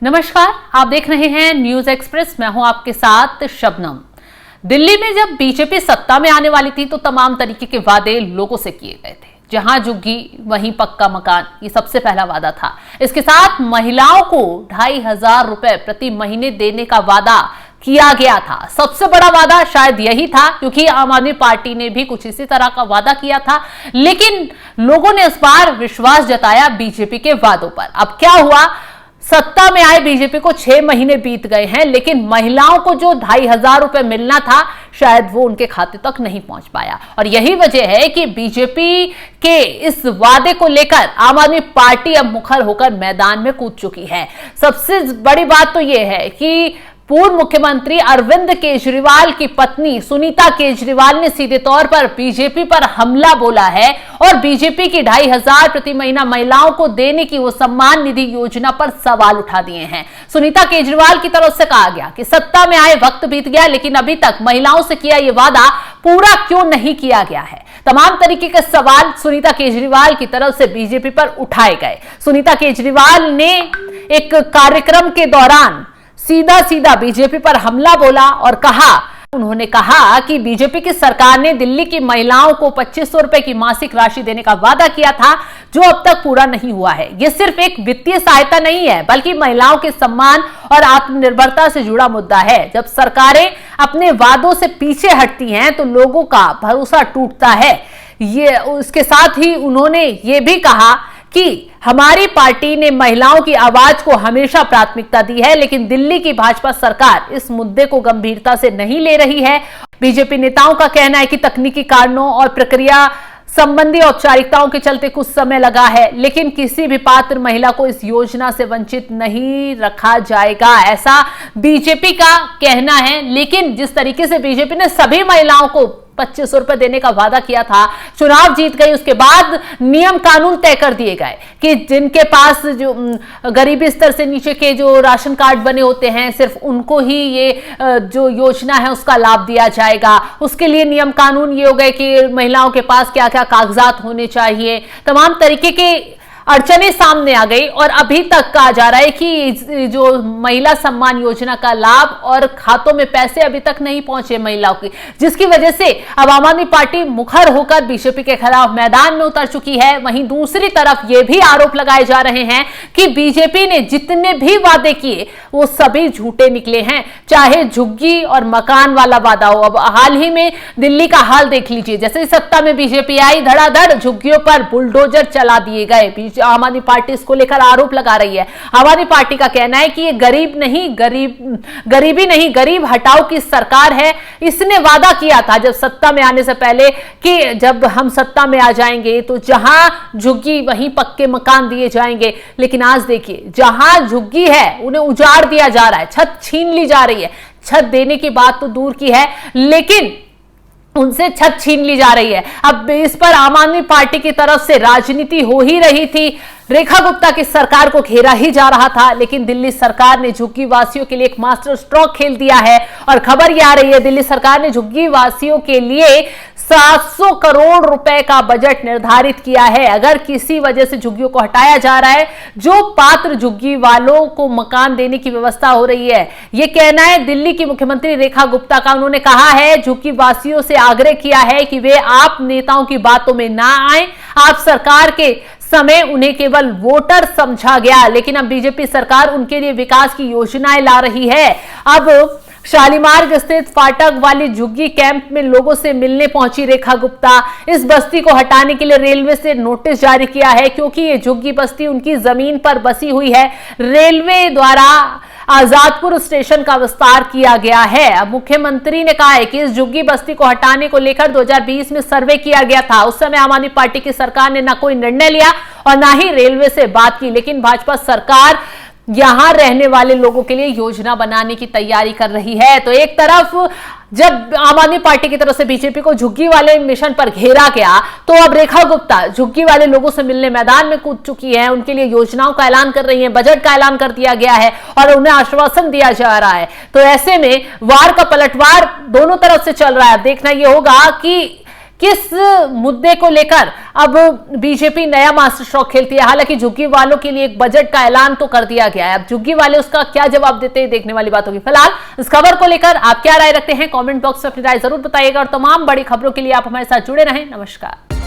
नमस्कार, आप देख रहे हैं न्यूज एक्सप्रेस। मैं हूं आपके साथ शबनम। दिल्ली में जब बीजेपी सत्ता में आने वाली थी तो तमाम तरीके के वादे लोगों से किए गए थे। जहां झुग्गी वहीं पक्का मकान, ये सबसे पहला वादा था। इसके साथ महिलाओं को 2,500 रुपए प्रति महीने देने का वादा किया गया था। सबसे बड़ा वादा शायद यही था, क्योंकि आम आदमी पार्टी ने भी कुछ इसी तरह का वादा किया था, लेकिन लोगों ने इस बार विश्वास जताया बीजेपी के वादों पर। अब क्या हुआ, सत्ता में आए बीजेपी को 6 महीने बीत गए हैं, लेकिन महिलाओं को जो 2,500 रुपए मिलना था शायद वो उनके खाते तक नहीं पहुंच पाया। और यही वजह है कि बीजेपी के इस वादे को लेकर आम आदमी पार्टी अब मुखर होकर मैदान में कूद चुकी है। सबसे बड़ी बात तो यह है कि पूर्व मुख्यमंत्री अरविंद केजरीवाल की पत्नी सुनीता केजरीवाल ने सीधे तौर पर बीजेपी पर हमला बोला है और बीजेपी की 2,500 प्रति महीना महिलाओं को देने की वो सम्मान निधि योजना पर सवाल उठा दिए हैं। सुनीता केजरीवाल की तरफ से कहा गया कि सत्ता में आए वक्त बीत गया, लेकिन अभी तक महिलाओं से किया ये वादा पूरा क्यों नहीं किया गया है। तमाम तरीके के सवाल सुनीता केजरीवाल की तरफ से बीजेपी पर उठाए गए। सुनीता केजरीवाल ने एक कार्यक्रम के दौरान सीधा सीधा बीजेपी पर हमला बोला और उन्होंने कहा कि बीजेपी की सरकार ने दिल्ली की महिलाओं को 2,500 रुपए की मासिक राशि देने का वादा किया था, जो अब तक पूरा नहीं हुआ है। यह सिर्फ एक वित्तीय सहायता नहीं है, बल्कि महिलाओं के सम्मान और आत्मनिर्भरता से जुड़ा मुद्दा है। जब सरकारें अपने वादों से पीछे हटती हैं तो लोगों का भरोसा टूटता है। ये उसके साथ ही उन्होंने ये भी कहा कि हमारी पार्टी ने महिलाओं की आवाज को हमेशा प्राथमिकता दी है, लेकिन दिल्ली की भाजपा सरकार इस मुद्दे को गंभीरता से नहीं ले रही है। बीजेपी नेताओं का कहना है कि तकनीकी कारणों और प्रक्रिया संबंधी औपचारिकताओं के चलते कुछ समय लगा है, लेकिन किसी भी पात्र महिला को इस योजना से वंचित नहीं रखा जाएगा, ऐसा बीजेपी का कहना है। लेकिन जिस तरीके से बीजेपी ने सभी महिलाओं को 2,500 रुपए देने का वादा किया था, चुनाव जीत गई, उसके बाद नियम कानून तय कर दिए गए कि जिनके पास जो गरीबी स्तर से नीचे के जो राशन कार्ड बने होते हैं, सिर्फ उनको ही ये जो योजना है उसका लाभ दिया जाएगा। उसके लिए नियम कानून ये हो गए कि महिलाओं के पास क्या क्या कागजात होने चाहिए। तमाम तरीके के अड़चने सामने आ गई और अभी तक कहा जा रहा है कि जो महिला सम्मान योजना का लाभ और खातों में पैसे अभी तक नहीं पहुंचे महिलाओं की, जिसकी वजह से अब आम आदमी पार्टी मुखर होकर बीजेपी के खिलाफ मैदान में उतर चुकी है। वहीं दूसरी तरफ ये भी आरोप लगाए जा रहे हैं कि बीजेपी ने जितने भी वादे किए वो सभी झूठे निकले हैं, चाहे झुग्गी और मकान वाला वादा हो। अब हाल ही में दिल्ली का हाल देख लीजिए, जैसे सत्ता में बीजेपी आई, धड़ाधड़ झुग्गियों पर बुलडोजर चला दिए गए। आम आदमी पार्टी इसको लेकर आरोप लगा रही है। आम आदमी पार्टी का कहना है कि ये गरीबी नहीं गरीब हटाओ की सरकार है। इसने वादा किया था जब सत्ता में आने से पहले कि जब हम सत्ता में आ जाएंगे तो जहां झुग्गी वहीं पक्के मकान दिए जाएंगे, लेकिन आज देखिए जहां झुग्गी है उन्हें उजाड़ दिया जा रहा है, छत छीन ली जा रही है। छत देने की बात तो दूर की है, लेकिन उनसे छत छीन ली जा रही है। अब इस पर आम आदमी पार्टी की तरफ से राजनीति हो ही रही थी। रेखा गुप्ता की सरकार को घेरा ही जा रहा था, लेकिन दिल्ली सरकार ने झुग्गी वासियों के लिए एक मास्टर स्ट्रोक खेल दिया है और खबर यह आ रही है दिल्ली सरकार ने झुग्गी वासियों के लिए 700 करोड़ रुपए का बजट निर्धारित किया है। अगर किसी वजह से झुग्गियों को हटाया जा रहा है, जो पात्र झुग्गी वालों को मकान देने की व्यवस्था हो रही है। यह कहना है दिल्ली की मुख्यमंत्री रेखा गुप्ता का। उन्होंने कहा है, झुग्गी वासियों से आग्रह किया है कि वे आप नेताओं की बातों में ना आए। आप सरकार के समय उन्हें केवल वोटर समझा गया, लेकिन अब बीजेपी सरकार उनके लिए विकास की योजनाएं ला रही है। अब शालीमार स्थित फाटक वाली झुग्गी कैंप में लोगों से मिलने पहुंची रेखा गुप्ता। इस बस्ती को हटाने के लिए रेलवे से नोटिस जारी किया है, क्योंकि ये झुग्गी बस्ती उनकी जमीन पर बसी हुई है। रेलवे द्वारा आजादपुर स्टेशन का विस्तार किया गया है। अब मुख्यमंत्री ने कहा है कि इस झुग्गी बस्ती को हटाने को लेकर 2020 में सर्वे किया गया था। उस समय आम आदमी पार्टी की सरकार ने न कोई निर्णय लिया और ना ही रेलवे से बात की, लेकिन भाजपा सरकार यहां रहने वाले लोगों के लिए योजना बनाने की तैयारी कर रही है। तो एक तरफ जब आम आदमी पार्टी की तरफ से बीजेपी को झुग्गी वाले मिशन पर घेरा गया, तो अब रेखा गुप्ता झुग्गी वाले लोगों से मिलने मैदान में कूद चुकी है। उनके लिए योजनाओं का ऐलान कर रही है, बजट का ऐलान कर दिया गया है और उन्हें आश्वासन दिया जा रहा है। तो ऐसे में वार का पलटवार दोनों तरफ से चल रहा है। देखना यह होगा कि किस मुद्दे को लेकर अब बीजेपी नया मास्टर स्ट्रोक खेलती है। हालांकि झुग्गी वालों के लिए एक बजट का ऐलान तो कर दिया गया है, अब झुग्गी वाले उसका क्या जवाब देते हैं देखने वाली बात होगी। फिलहाल इस खबर को लेकर आप क्या राय रखते हैं, कमेंट बॉक्स में अपनी राय जरूर बताइएगा और तमाम बड़ी खबरों के लिए आप हमारे साथ जुड़े रहें। नमस्कार।